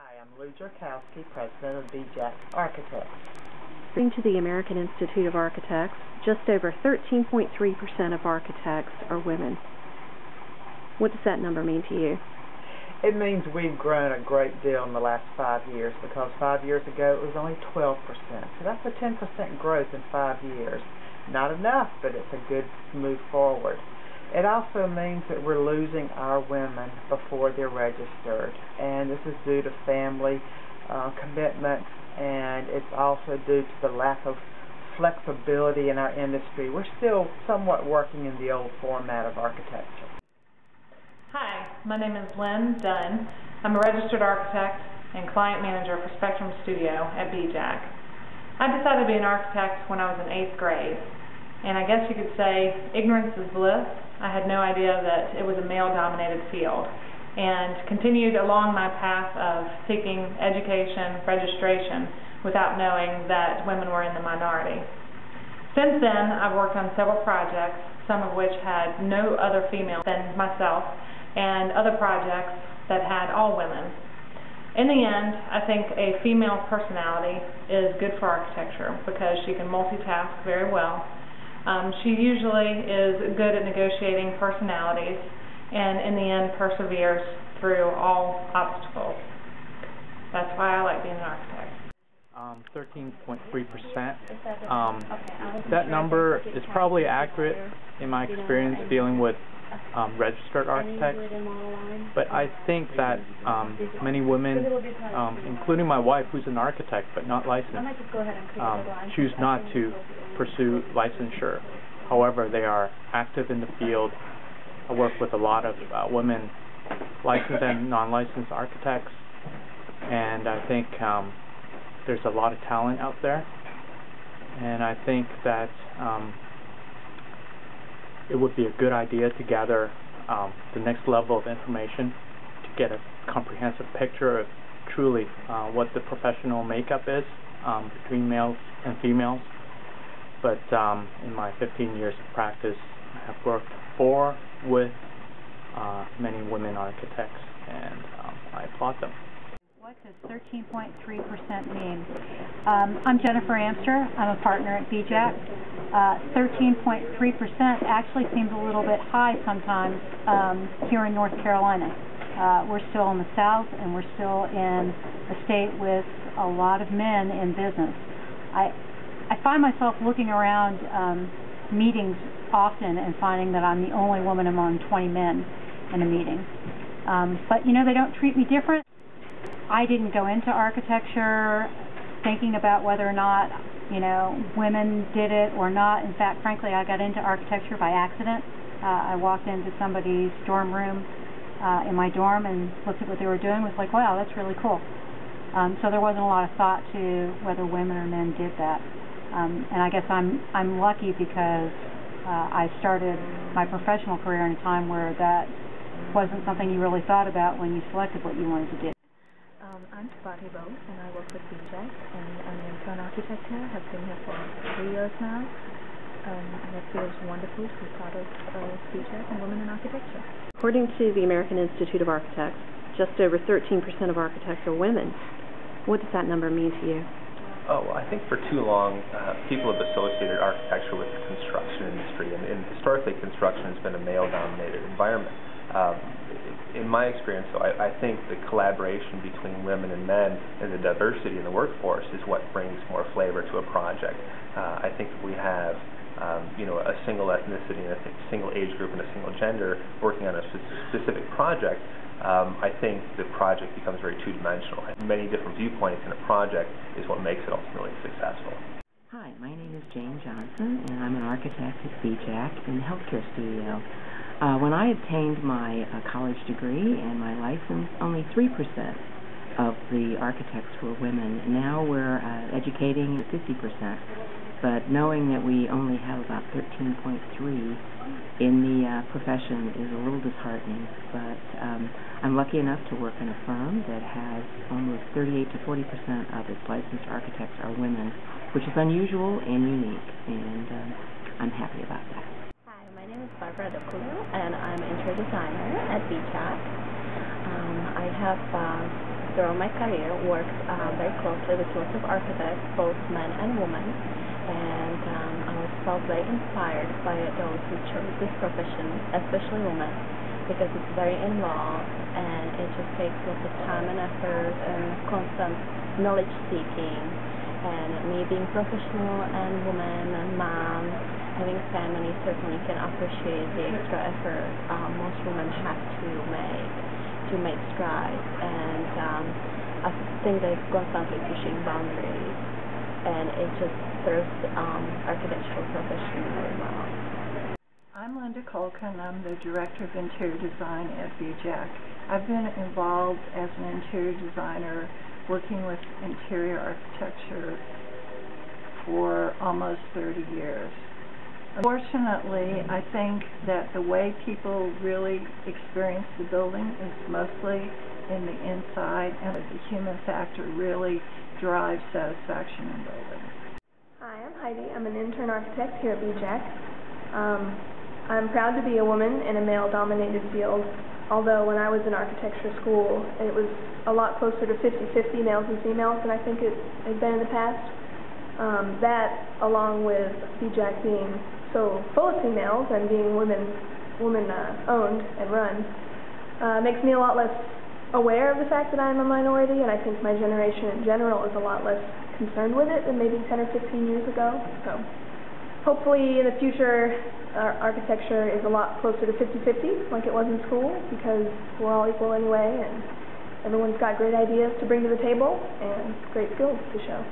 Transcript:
Hi, I'm Lou Jerkowski, President of BJAC Architects. According to the American Institute of Architects, just over 13.3% of architects are women. What does that number mean to you? It means we've grown a great deal in the last 5 years, because 5 years ago it was only 12%. So that's a 10% growth in 5 years. Not enough, but it's a good move forward. It also means that we're losing our women before they're registered, and this is due to family commitments, and it's also due to the lack of flexibility in our industry. We're still somewhat working in the old format of architecture. Hi, my name is Lynn Dunn. I'm a registered architect and client manager for Spectrum Studio at BJAC. I decided to be an architect when I was in 8th grade, and I guess you could say ignorance is bliss. I had no idea that it was a male-dominated field, and continued along my path of seeking education, registration, without knowing that women were in the minority. Since then, I've worked on several projects, some of which had no other female than myself, and other projects that had all women. In the end, I think a female personality is good for architecture because she can multitask very well. She usually is good at negotiating personalities, and in the end perseveres through all obstacles. That's why I like being an architect. 13.3%. That number is probably accurate in my experience dealing with registered architects, but I think that many women, including my wife who's an architect but not licensed, choose not to pursue licensure. However, they are active in the field. I work with a lot of women licensed and non-licensed architects, and I think there's a lot of talent out there, and I think that it would be a good idea to gather the next level of information to get a comprehensive picture of truly what the professional makeup is between males and females. But in my 15 years of practice, I have worked with many women architects, and I applaud them. What does 13.3% mean? I'm Jennifer Amster. I'm a partner at BJAC. 13.3% actually seems a little bit high sometimes here in North Carolina. We're still in the South, and we're still in a state with a lot of men in business. I find myself looking around meetings often and finding that I'm the only woman among 20 men in a meeting. But you know, they don't treat me different. I didn't go into architecture thinking about whether or not, you know, women did it or not. In fact, frankly, I got into architecture by accident. I walked into somebody's dorm room in my dorm and looked at what they were doing, was like, wow, that's really cool. So there wasn't a lot of thought to whether women or men did that. And I guess I'm lucky because I started my professional career in a time where that wasn't something you really thought about when you selected what you wanted to do. I'm Swati Bose, and I work with BJAC, and I'm an intern architect here. I've been here for 3 years now, and it feels wonderful to be part of BJAC and Women in Architecture. According to the American Institute of Architects, just over 13% of architects are women. What does that number mean to you? Oh, well, I think for too long, people have associated architecture with the construction industry, and historically construction has been a male-dominated environment. In my experience, though, I think the collaboration between women and men and the diversity in the workforce is what brings more flavor to a project. I think if we have a single ethnicity and a single age group and a single gender working on a specific project, I think the project becomes very two-dimensional. Many different viewpoints in a project is what makes it ultimately successful. Hi, my name is Jane Johnson, and I'm an architect at BJAC in the healthcare studio. When I obtained my college degree and my license, only 3% of the architects were women. Now we're educating 50%, but knowing that we only have about 13.3 in the profession is a little disheartening. But I'm lucky enough to work in a firm that has almost 38 to 40% of its licensed architects are women, which is unusual and unique, and I'm happy about that. My name is Barbara Dokulu, and I'm an interior designer at BJAC. I have throughout my career, worked very closely with lots of architects, both men and women, and I was felt very inspired by those who chose this profession, especially women, because it's very involved and it just takes lots of time and effort and constant knowledge seeking. And me being professional and woman and mom, having family, certainly can appreciate the extra effort most women have to make strides, and I think that it's constantly pushing boundaries, and it just serves the architectural profession very well. I'm Linda Colkin. I'm the Director of Interior Design at BJAC. I've been involved as an interior designer working with interior architecture for almost 30 years. Unfortunately, I think that the way people really experience the building is mostly in the inside, and that the human factor really drives satisfaction in buildings. Hi, I'm Heidi. I'm an intern architect here at BJAC. I'm proud to be a woman in a male-dominated field, although when I was in architecture school, it was a lot closer to 50-50 males and females than I think it had been in the past. That, along with BJAC being so full of females and being woman-owned and run, makes me a lot less aware of the fact that I'm a minority, and I think my generation in general is a lot less concerned with it than maybe 10 or 15 years ago. So hopefully in the future architecture is a lot closer to 50-50 like it was in school, because we're all equal anyway and everyone's got great ideas to bring to the table and great skills to show.